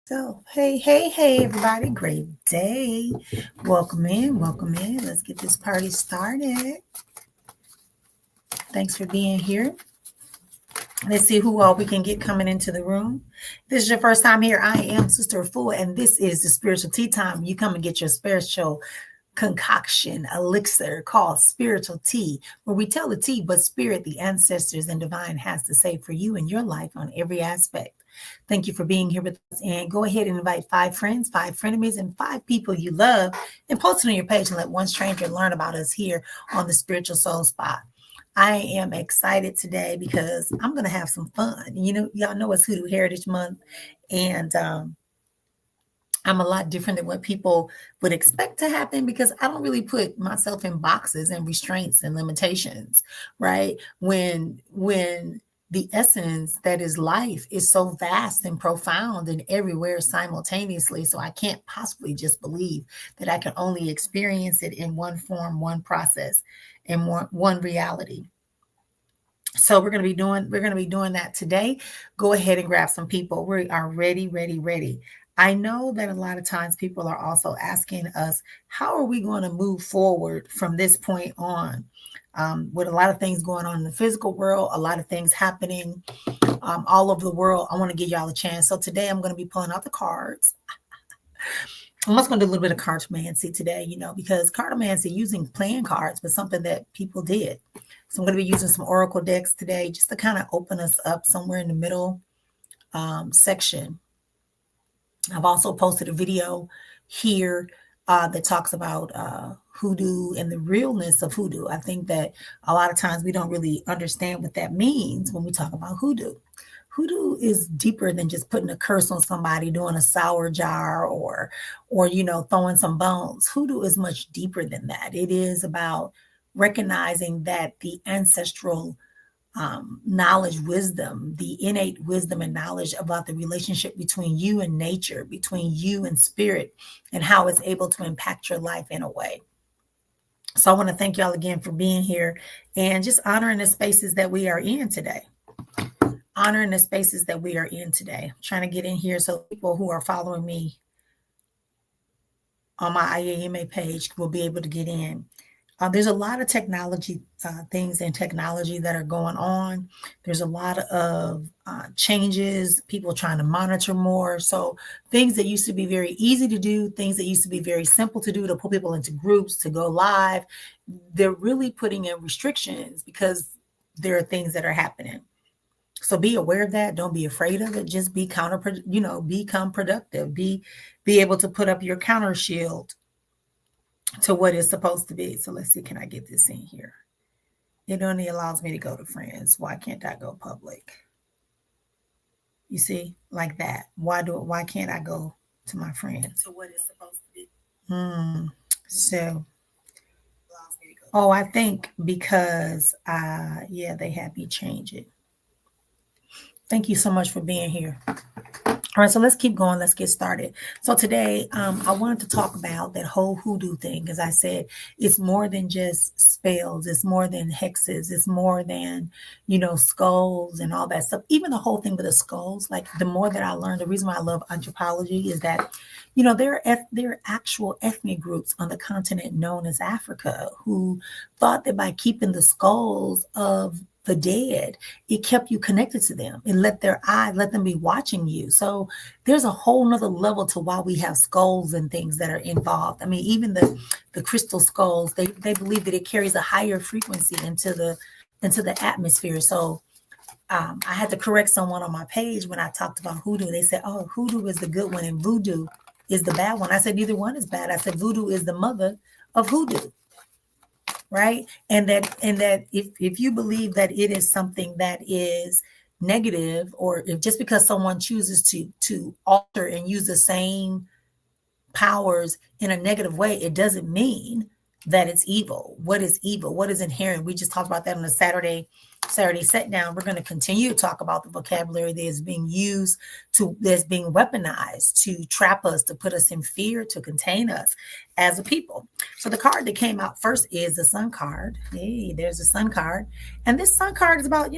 So, hey, everybody. Great day. Welcome in. Welcome in. Let's get this party started. Thanks for being here. Let's see who all we can get coming into the room. If this is your first time here, I am Sister Efua, and this is the Spiritual Tea Time. You come and get your spiritual concoction, elixir called spiritual tea, where we tell the tea what spirit, the ancestors, and divine has to say for you and your life on every aspect. Thank you for being here with us. And go ahead and invite 5 friends, 5 frenemies, and 5 people you love, and post it on your page and let one stranger learn about us here on the Spiritual Soul Spa. I am excited today because I'm going to have some fun. Y'all know it's Hoodoo Heritage Month, and I'm a lot different than what people would expect to happen because I don't really put myself in boxes and restraints and limitations, right? When the essence that is life is so vast and profound and everywhere simultaneously. So I can't possibly just believe that I can only experience it in one form, one process, and one reality. So we're going to be doing that today. Go ahead and grab some people. We are ready. I know that a lot of times people are also asking us, how are we going to move forward from this point on? With a lot of things going on in the physical world, a lot of things happening all over the world, I want to give y'all a chance. So today I'm going to be pulling out the cards. I'm also going to do a little bit of cartomancy today, because cartomancy using playing cards was something that people did. So I'm going to be using some oracle decks today just to kind of open us up somewhere in the middle section. I've also posted a video here that talks about hoodoo and the realness of hoodoo. I think that a lot of times we don't really understand what that means when we talk about hoodoo. Hoodoo is deeper than just putting a curse on somebody, doing a sour jar, or throwing some bones. Hoodoo is much deeper than that. It is about recognizing that the ancestral knowledge, wisdom, the innate wisdom and knowledge about the relationship between you and nature, between you and spirit, and how it's able to impact your life in a way. So I want to thank y'all again for being here and just honoring the spaces that we are in today. I'm trying to get in here so people who are following me on my IAMA page will be able to get in. There's a lot of technology things in technology that are going on. There's a lot of changes, people trying to monitor more. So things that used to be very easy to do, things that used to be very simple to do, to put people into groups, to go live, they're really putting in restrictions because there are things that are happening. So be aware of that. Don't be afraid of it. Just be become productive. Be able to put up your counter shield to what it's supposed to be. So let's see, can I get this in here? It only allows me to go to friends. Why can't I go public? You see, like that. Why can't I go to my friends? To what it's supposed to be. So, I think because they had me change it. Thank you so much for being here. All right, so let's keep going. Let's get started. So today, I wanted to talk about that whole hoodoo thing. As I said, it's more than just spells. It's more than hexes. It's more than, skulls and all that stuff. Even the whole thing with the skulls, like the more that I learned, the reason why I love anthropology is that, there are actual ethnic groups on the continent known as Africa who thought that by keeping the skulls of the dead, it kept you connected to them. It let them be watching you. So there's a whole nother level to why we have skulls and things that are involved. I mean, even the crystal skulls, they believe that it carries a higher frequency into the atmosphere. So I had to correct someone on my page when I talked about hoodoo. They said, oh, hoodoo is the good one and voodoo is the bad one. I said, neither one is bad. I said, voodoo is the mother of hoodoo. Right. And that if you believe that it is something that is negative, or if just because someone chooses to alter and use the same powers in a negative way, it doesn't mean that it's evil. What is evil? What is inherent? We just talked about that on the Saturday set down. We're going to continue to talk about the vocabulary that is being used that's being weaponized to trap us, to put us in fear, to contain us as a people. So the card that came out first is the Sun card. Hey, there's the Sun card. And this Sun card is about,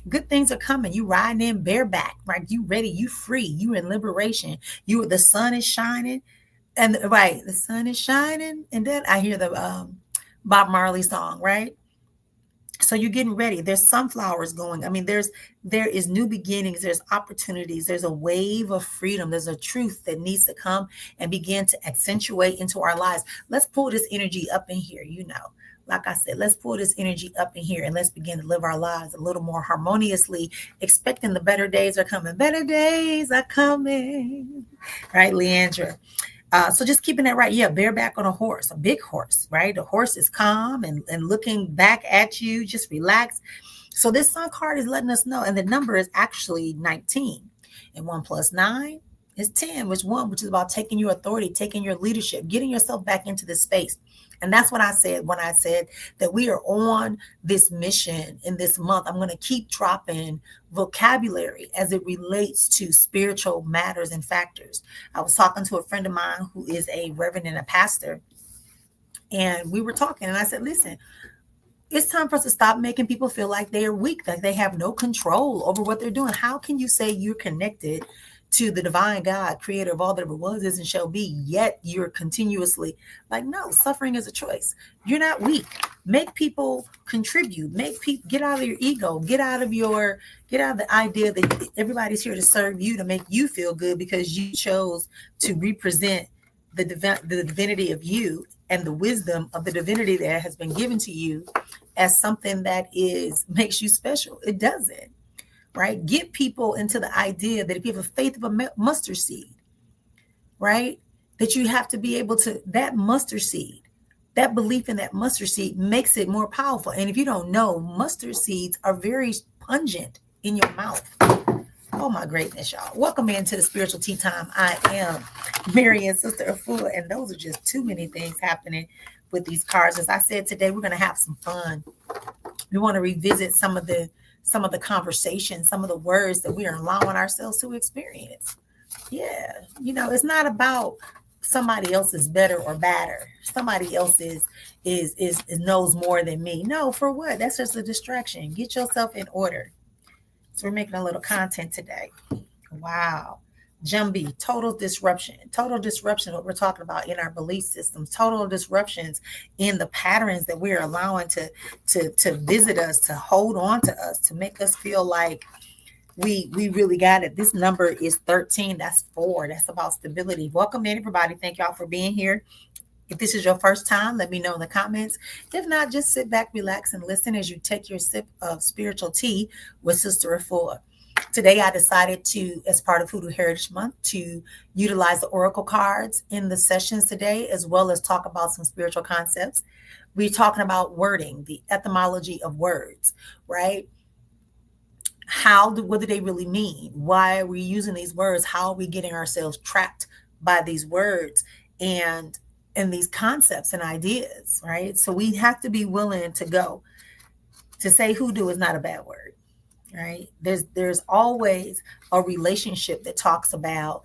good things are coming. You riding in bareback, right? You ready, you free, you in liberation. The sun is shining. And right, the sun is shining. And then I hear the Bob Marley song, right? So you're getting ready. There's sunflowers going. I mean, there is new beginnings. There's opportunities. There's a wave of freedom. There's a truth that needs to come and begin to accentuate into our lives. Let's pull this energy up in here. Like I said, let's pull this energy up in here and let's begin to live our lives a little more harmoniously, expecting the better days are coming. Better days are coming. Right, Leandra? So just keeping that right. Yeah, bareback on a horse, a big horse, right? The horse is calm and looking back at you, just relax. So this Sun card is letting us know. And the number is actually 19. And 1 + 9 is 10, which is about taking your authority, taking your leadership, getting yourself back into this space. And that's what I said when I said that we are on this mission in this month. I'm going to keep dropping vocabulary as it relates to spiritual matters and factors. I was talking to a friend of mine who is a reverend and a pastor, and we were talking, and I said, listen, it's time for us to stop making people feel like they are weak, like they have no control over what they're doing. How can you say you're connected to the divine God, creator of all that ever was, is, and shall be, yet you're continuously like, no, suffering is a choice. You're not weak. Make people contribute. Make people get out of your ego. Get out of the idea that everybody's here to serve you, to make you feel good because you chose to represent the divinity of you and the wisdom of the divinity that has been given to you as something that makes you special. It doesn't. Right? Get people into the idea that if you have a faith of a mustard seed, right, that you have to be able to, that mustard seed, that belief in that mustard seed makes it more powerful. And if you don't know, mustard seeds are very pungent in your mouth. Oh my greatness, y'all. Welcome into the Spiritual Tea Time. I am Marrian Efua, and those are just too many things happening with these cards. As I said, today we're going to have some fun. We want to revisit some of the conversations, some of the words that we are allowing ourselves to experience. Yeah. It's not about somebody else is better or badder. Somebody else is knows more than me. No, for what? That's just a distraction. Get yourself in order. So we're making a little content today. Wow. Jumbi, total disruption, what we're talking about in our belief systems, total disruptions in the patterns that we're allowing to visit us, to hold on to us, to make us feel like we really got it. This number is 13. That's 4. That's about stability. Welcome in, everybody. Thank y'all for being here. If this is your first time, let me know in the comments. If not, just sit back, relax, and listen as you take your sip of spiritual tea with Sister Efua. Today, I decided to, as part of Hoodoo Heritage Month, to utilize the oracle cards in the sessions today, as well as talk about some spiritual concepts. We're talking about wording, the etymology of words, right? What do they really mean? Why are we using these words? How are we getting ourselves trapped by these words and these concepts and ideas, right? So we have to be willing to go. To say hoodoo is not a bad word. Right? There's always a relationship that talks about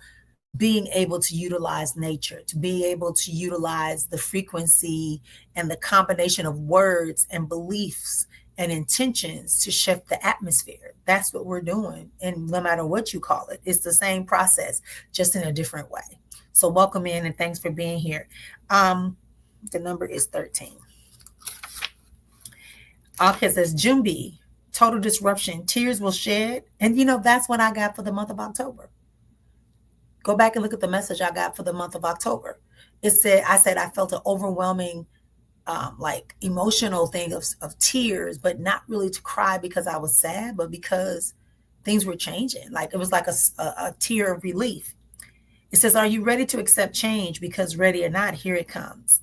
being able to utilize nature, to be able to utilize the frequency and the combination of words and beliefs and intentions to shift the atmosphere. That's what we're doing. And no matter what you call it, it's the same process, just in a different way. So welcome in and thanks for being here. The number is 13. Okay, it says Jumbi. Total disruption, tears will shed. And that's what I got for the month of October. Go back and look at the message I got for the month of October. I said I felt an overwhelming emotional thing of tears, but not really to cry because I was sad, but because things were changing. Like it was like a tear of relief. It says, are you ready to accept change? Because ready or not, here it comes.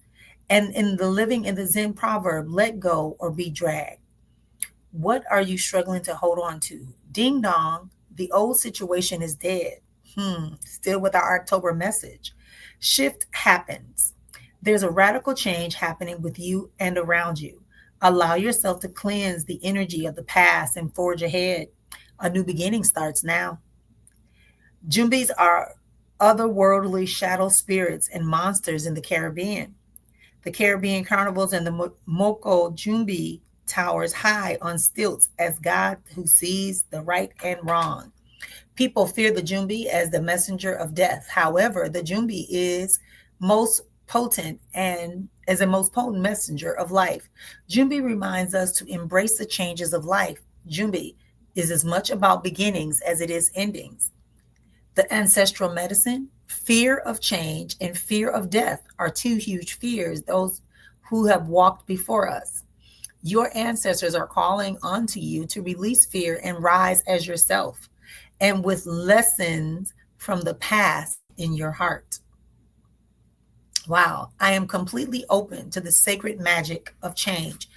And in the Zen proverb, let go or be dragged. What are you struggling to hold on to? Ding dong, the old situation is dead. Still with our October message. Shift happens. There's a radical change happening with you and around you. Allow yourself to cleanse the energy of the past and forge ahead. A new beginning starts now. Jumbis are otherworldly shadow spirits and monsters in the Caribbean. The Caribbean carnivals and the Moko Jumbi towers high on stilts as God who sees the right and wrong. People fear the Jumbi as the messenger of death. However, the Jumbi is most potent and as a most potent messenger of life. Jumbi reminds us to embrace the changes of life. Jumbi is as much about beginnings as it is endings. The ancestral medicine, fear of change and fear of death are two huge fears, those who have walked before us. Your ancestors are calling onto you to release fear and rise as yourself, and with lessons from the past in your heart. Wow, I am completely open to the sacred magic of change.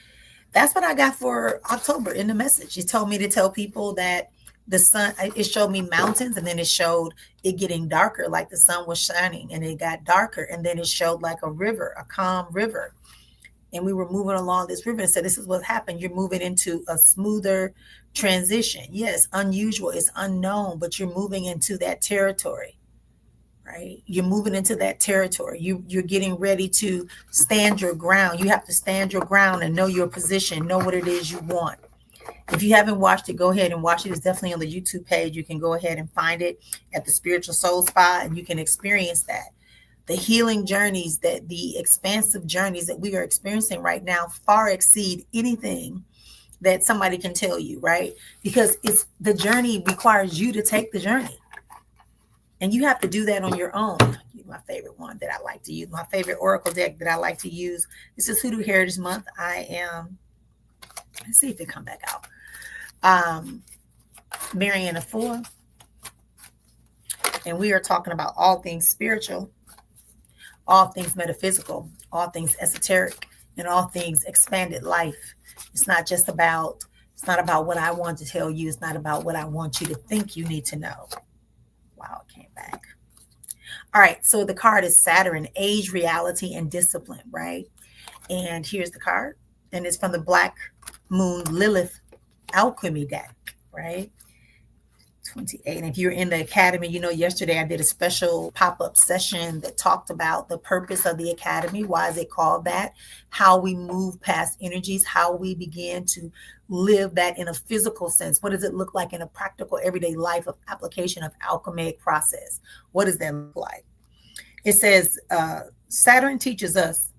That's what I got for October in the message. It told me to tell people that the sun, it showed me mountains, and then it showed it getting darker, like the sun was shining and it got darker. And then it showed like a river, a calm river. And we were moving along this river and said, this is what happened. You're moving into a smoother transition. Yes, unusual, it's unknown, but you're moving into that territory. Right? You're moving into that territory. You're getting ready to stand your ground. You have to stand your ground and know your position, know what it is you want. If you haven't watched it, go ahead and watch it. It's definitely on the YouTube page. You can go ahead and find it at the Spiritual Soul Spa, and you can experience that. The healing journeys, that the expansive journeys that we are experiencing right now far exceed anything that somebody can tell you, right? Because it's the journey requires you to take the journey. And you have to do that on your own. My favorite one that I like to use, my favorite oracle deck that I like to use. This is Hoodoo Heritage Month. I am, let's see if it come back out. Marrian Efua. And we are talking about all things spiritual, all things metaphysical, all things esoteric, and all things expanded life. It's not about what I want to tell you. It's not about what I want you to think you need to know. Wow, it came back. All right, so the card is Saturn, age, reality, and discipline, right? And here's the card, and it's from the Black Moon Lilith Alchemy deck, right? 28. And if you're in the academy, you know, yesterday I did a special pop-up session that talked about the purpose of the academy. Why is it called that? How we move past energies, how we begin to live that in a physical sense. What does it look like in a practical everyday life of application of alchemic process? What does that look like? It says, Saturn teaches us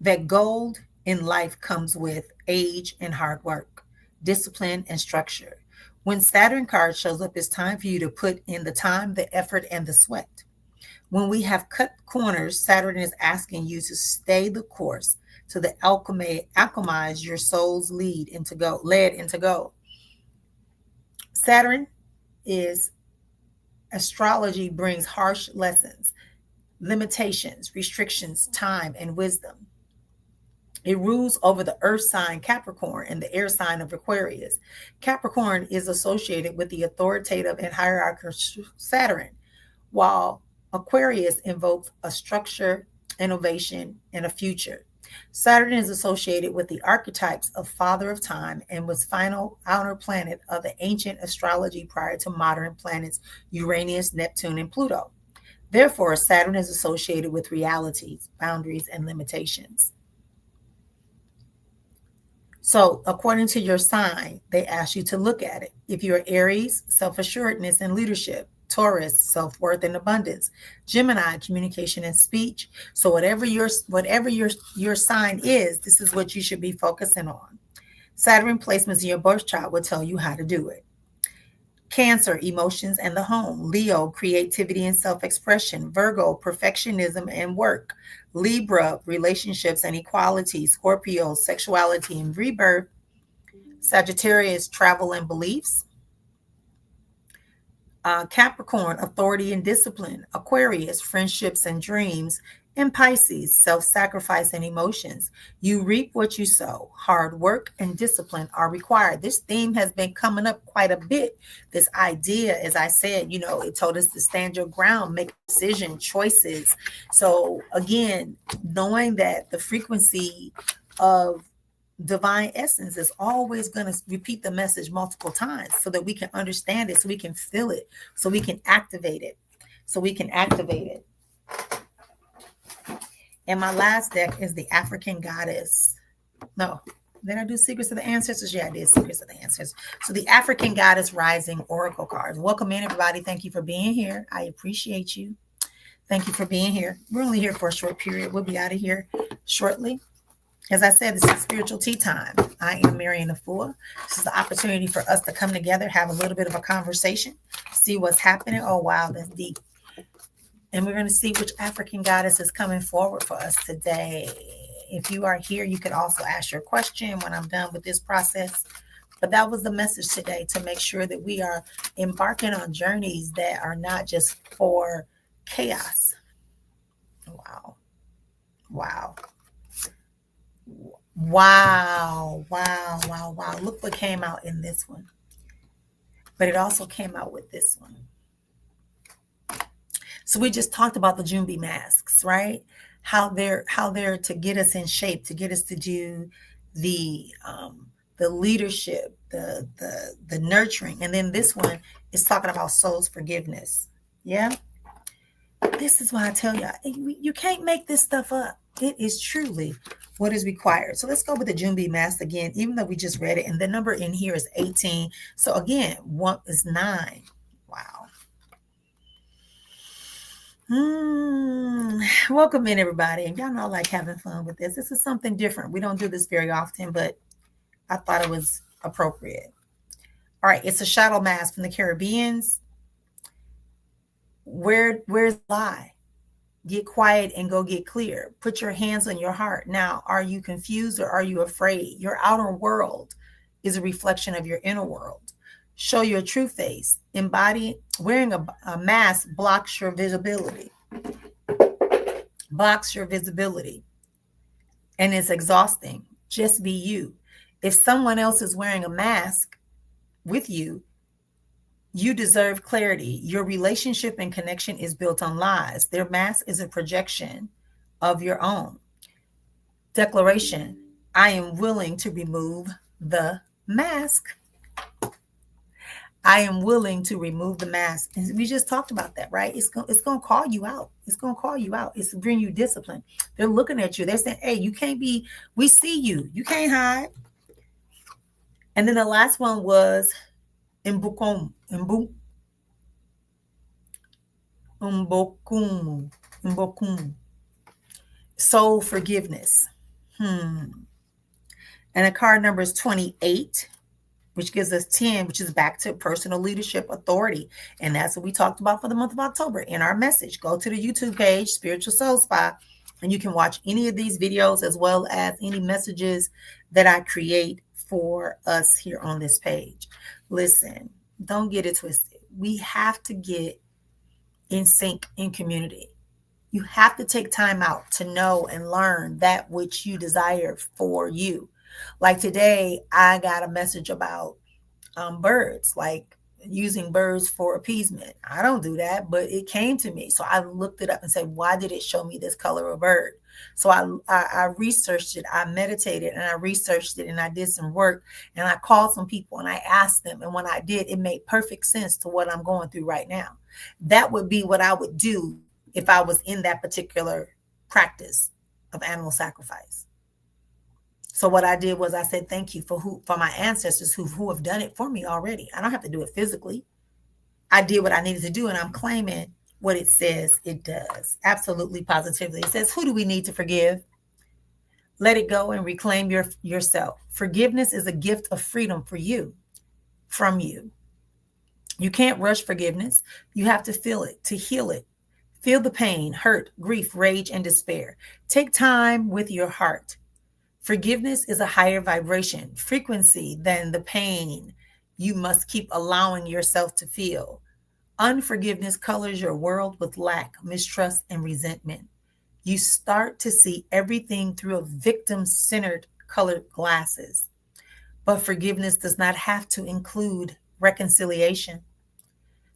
that gold in life comes with age and hard work, discipline and structure. When Saturn card shows up, it's time for you to put in the time, the effort, and the sweat. When we have cut corners, Saturn is asking you to stay the course to the alchemize your soul's led into gold. Saturn is astrology brings harsh lessons, limitations, restrictions, time, and wisdom. It rules over the earth sign Capricorn and the air sign of Aquarius. Capricorn is associated with the authoritative and hierarchical Saturn, while Aquarius invokes a structure, innovation, and a future. Saturn is associated with the archetypes of Father of Time and was final outer planet of the ancient astrology prior to modern planets Uranus, Neptune, and Pluto. Therefore, Saturn is associated with realities, boundaries, and limitations. So according to your sign, they ask you to look at it. If you're Aries, self-assuredness and leadership. Taurus, self-worth and abundance. Gemini, communication and speech. So whatever your sign is, this is what you should be focusing on. Saturn placements in your birth chart will tell you how to do it. Cancer, emotions and the home. Leo, creativity and self-expression. Virgo, perfectionism and work. Libra, relationships and equality. Scorpio, sexuality and rebirth. Sagittarius, travel and beliefs. Capricorn, authority and discipline. Aquarius, friendships and dreams. And Pisces, self-sacrifice and emotions. You reap what you sow. Hard work and discipline are required. This theme has been coming up quite a bit. This idea, as I said, it told us to stand your ground, make decision choices. So again, knowing that the frequency of divine essence is always going to repeat the message multiple times so that we can understand it, so we can feel it, so we can activate it. And my last deck is the African Goddess. No, did I do Secrets of the Ancestors? Yeah, I did Secrets of the Ancestors. So the African Goddess Rising Oracle cards. Welcome in, everybody. Thank you for being here. I appreciate you. Thank you for being here. We're only here for a short period. We'll be out of here shortly. As I said, this is spiritual tea time. I am Marrian Efua. This is the opportunity for us to come together, have a little bit of a conversation, see what's happening. Oh, wow, that's deep. And we're going to see which African goddess is coming forward for us today. If you are here, you could also ask your question when I'm done with this process. But that was the message today, to make sure that we are embarking on journeys that are not just for chaos. Wow. Look what came out in this one. But it also came out with this one. So we just talked about the Junbi masks, right? How they're to get us in shape, to get us to do the leadership, the nurturing. And then this one is talking about soul's forgiveness. Yeah. This is why I tell you, you can't make this stuff up. It is truly what is required. So let's go with the Junbi mask again, even though we just read it. And the number in here is 18. So again, 1 is 9. Wow. Welcome in, everybody. And y'all know I like having fun with this. This is something different. We don't do this very often, but I thought it was appropriate. All right, it's a shadow mask from the Caribbeans. Where's the lie? Get quiet and go get clear. Put your hands on your heart. Now, are you confused or are you afraid? Your outer world is a reflection of your inner world. Show your true face. Wearing a mask blocks your visibility. And it's exhausting. Just be you. If someone else is wearing a mask with you, you deserve clarity. Your relationship and connection is built on lies. Their mask is a projection of your own. Declaration: I am willing to remove the mask. I am willing to remove the mask. And we just talked about that, right? It's going to call you out. It's going to call you out. It's to bring you discipline. They're looking at you. They're saying, hey, you can't be, we see you. You can't hide. And then the last one was Mbokum. Soul forgiveness. And the card number is 28, which gives us 10, which is back to personal leadership authority. And that's what we talked about for the month of October in our message. Go to the YouTube page, Spiritual Soul Spa, and you can watch any of these videos as well as any messages that I create for us here on this page. Listen, don't get it twisted. We have to get in sync in community. You have to take time out to know and learn that which you desire for you. Like today, I got a message about birds, like using birds for appeasement. I don't do that, but it came to me. So I looked it up and said, why did it show me this color of bird? So I researched it, I meditated and I researched it and I did some work and I called some people and I asked them. And when I did, it made perfect sense to what I'm going through right now. That would be what I would do if I was in that particular practice of animal sacrifice. So what I did was I said, thank you for my ancestors who have done it for me already. I don't have to do it physically. I did what I needed to do, and I'm claiming what it says it does. Absolutely, positively. It says, who do we need to forgive? Let it go and reclaim yourself. Forgiveness is a gift of freedom for you, from you. You can't rush forgiveness. You have to feel it, to heal it. Feel the pain, hurt, grief, rage, and despair. Take time with your heart. Forgiveness is a higher vibration, frequency than the pain you must keep allowing yourself to feel. Unforgiveness colors your world with lack, mistrust, and resentment. You start to see everything through a victim-centered colored glasses. But forgiveness does not have to include reconciliation.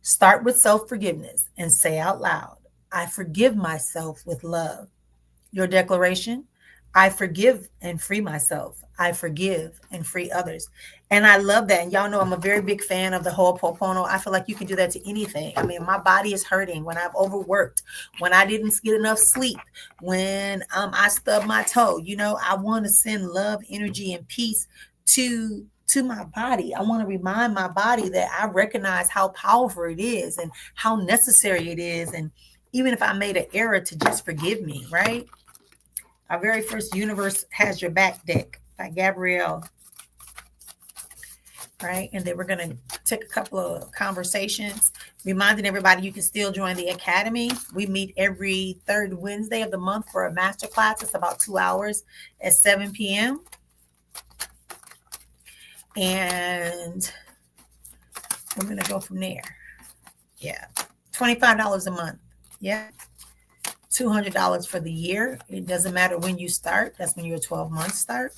Start with self-forgiveness and say out loud, I forgive myself with love. Your declaration, I forgive and free myself. I forgive and free others. And I love that. And y'all know I'm a very big fan of the Ho'oponopono. I feel like you can do that to anything. I mean, my body is hurting when I've overworked, when I didn't get enough sleep, when I stubbed my toe. You know, I want to send love, energy, and peace to my body. I want to remind my body that I recognize how powerful it is and how necessary it is. And even if I made an error, to just forgive me, right? Our very first Universe Has Your Back deck by Gabrielle, right? And then we're going to take a couple of conversations, reminding everybody you can still join the Academy. We meet every third Wednesday of the month for a masterclass. It's about 2 hours at 7 p.m. And we're going to go from there. Yeah. $25 a month. Yeah. $200 for the year. It doesn't matter when you start. That's when your 12 months start.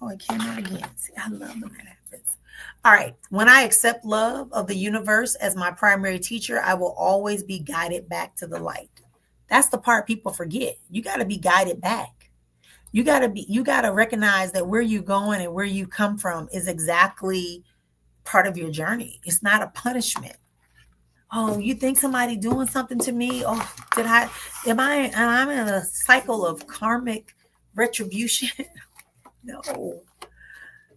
Oh, it came out again. See, I love when that happens. All right. When I accept love of the universe as my primary teacher, I will always be guided back to the light. That's the part people forget. You got to be guided back. You got to recognize that where you're going and where you come from is exactly part of your journey. It's not a punishment. Oh, you think somebody doing something to me? Oh, am I in a cycle of karmic retribution? No.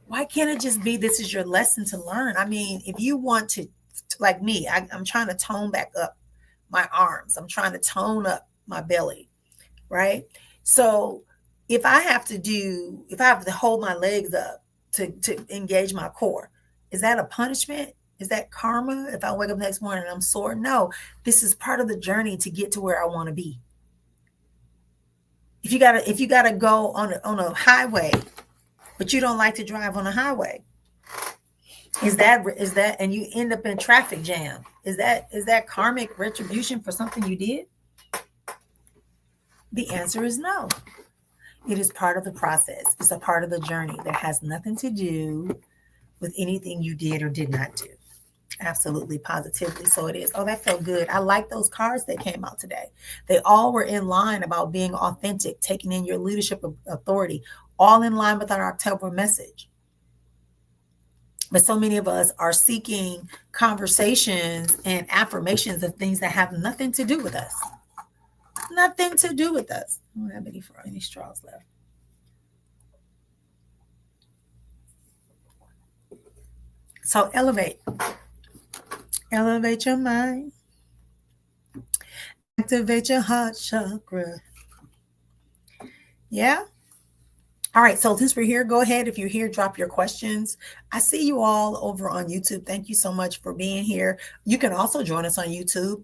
Why can't it just be, this is your lesson to learn? I mean, if you want to, like me, I'm trying to tone back up my arms. I'm trying to tone up my belly, right? So if I have to hold my legs up to engage my core, is that a punishment? Is that karma? If I wake up next morning and I'm sore? No, this is part of the journey to get to where I want to be. If you gotta go on a highway, but you don't like to drive on a highway, is that and you end up in traffic jam? Is that karmic retribution for something you did? The answer is no. It is part of the process. It's a part of the journey. That has nothing to do with anything you did or did not do. Absolutely, positively. So it is. Oh, that felt good. I like those cards that came out today. They all were in line about being authentic, taking in your leadership authority, all in line with our October message. But so many of us are seeking conversations and affirmations of things that have nothing to do with us. Nothing to do with us. I don't have any straws left. So elevate your mind, activate your heart chakra. Yeah. All right. So since we're here, go ahead. If you're here, drop your questions. I see you all over on YouTube. Thank you so much for being here. You can also join us on YouTube.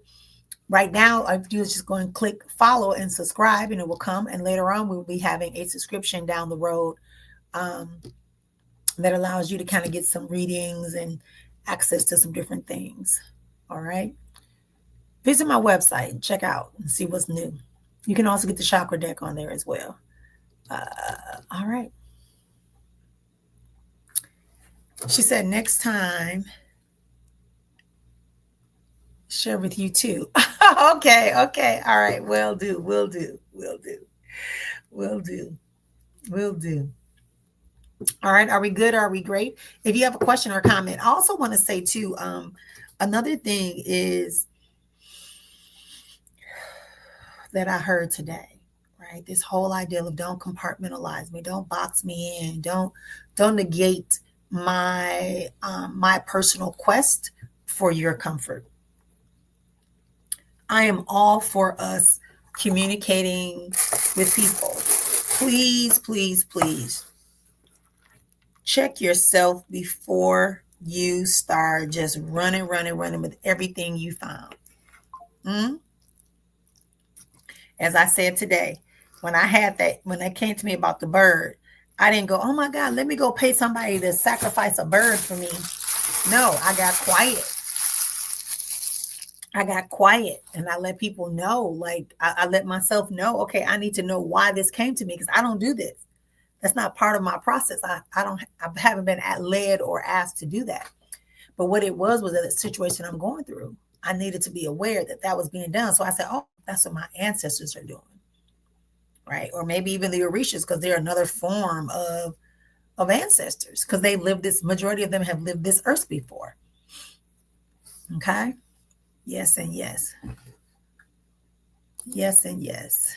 Right now, all you do is just go and click follow and subscribe, and it will come. And later on, we'll be having a subscription down the road that allows you to kind of get some readings and access to some different things. All right. Visit my website and check out and see what's new. You can also get the chakra deck on there as well. All right. She said next time, share with you too. Okay. All right. Will do. All right. Are we good? Are we great? If you have a question or comment, I also want to say too, another thing is that I heard today, right? This whole idea of don't compartmentalize me, don't box me in, don't negate my personal quest for your comfort. I am all for us communicating with people. Please check yourself before you start just running with everything you found. As I said today, when they came to me about the bird, I didn't go, oh my God, let me go pay somebody to sacrifice a bird for me. No, I got quiet. I got quiet and I let people know, like I let myself know, okay, I need to know why this came to me because I don't do this. That's not part of my process. I haven't been led or asked to do that. But what it was that situation I'm going through, I needed to be aware that that was being done. So I said, oh, that's what my ancestors are doing. Right. Or maybe even the Orishas, because they're another form of ancestors, because they lived this, majority of them have lived this earth before. Okay. Yes and yes. Yes and yes.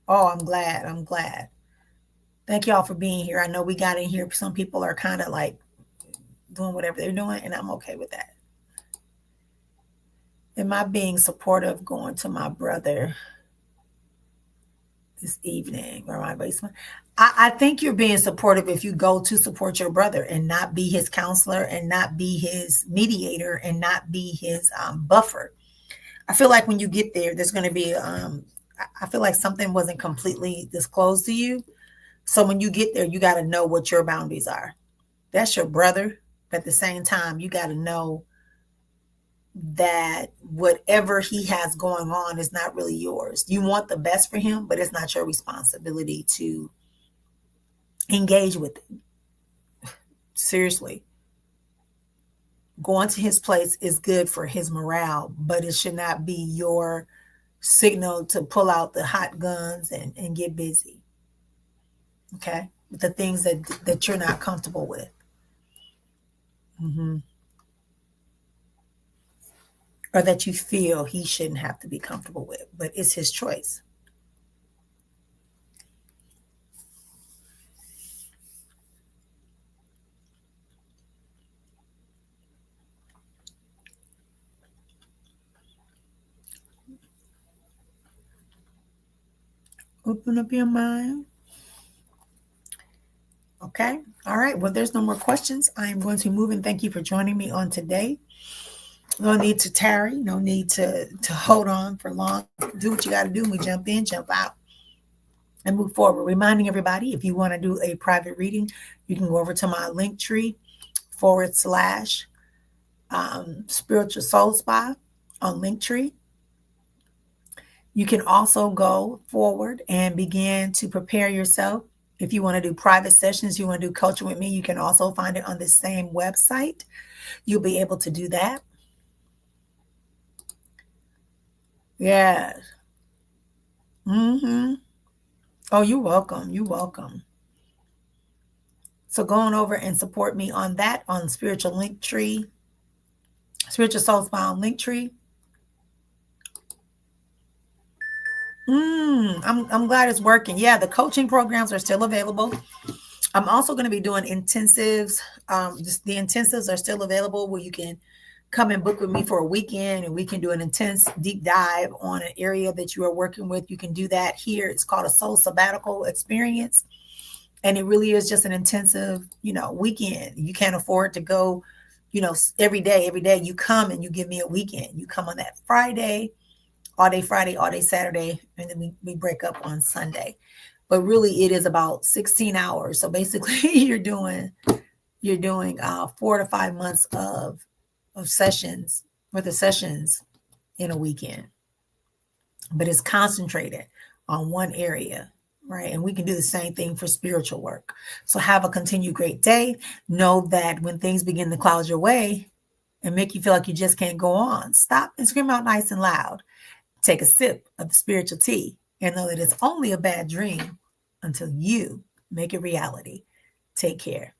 Oh, I'm glad. I'm glad. Thank y'all for being here. I know we got in here. Some people are kind of like doing whatever they're doing, and I'm okay with that. Am I being supportive going to my brother this evening or my basement? I think you're being supportive if you go to support your brother and not be his counselor and not be his mediator and not be his buffer. I feel like when you get there, there's going to be, I feel like something wasn't completely disclosed to you. So when you get there, you got to know what your boundaries are. That's your brother. But at the same time, you got to know that whatever he has going on is not really yours. You want the best for him, but it's not your responsibility to engage with it. Seriously. Going to his place is good for his morale, but it should not be your signal to pull out the hot guns and get busy. Okay? With the things that you're not comfortable with. Or that you feel he shouldn't have to be comfortable with, but it's his choice. Open up your mind. Okay. All right. Well, there's no more questions. I am going to move and thank you for joining me on today. No need to tarry. No need to hold on for long. Do what you got to do. We jump in, jump out, and move forward. Reminding everybody, if you want to do a private reading, you can go over to my linktr.ee / spiritual soul spa on Linktree. You can also go forward and begin to prepare yourself. If you want to do private sessions, you want to do coaching with me, you can also find it on the same website. You'll be able to do that. Yes. Oh, you're welcome. You're welcome. So go on over and support me on that on Spiritual Linktree, Spiritual Soul Spa on Linktree. I'm glad it's working. Yeah, the coaching programs are still available. I'm also going to be doing intensives. Just the intensives are still available where you can come and book with me for a weekend and we can do an intense deep dive on an area that you are working with. You can do that here. It's called a soul sabbatical experience. And it really is just an intensive, weekend. You can't afford to go, every day. You come and you give me a weekend. You come on that Friday, all day Saturday, and then we break up on Sunday. But really it is about 16 hours. So basically you're doing 4 to 5 months of sessions, with the sessions in a weekend. But it's concentrated on one area, right? And we can do the same thing for spiritual work. So have a continued great day. Know that when things begin to cloud your way and make you feel like you just can't go on, stop and scream out nice and loud. Take a sip of the spiritual tea and know that it's only a bad dream until you make it reality. Take care.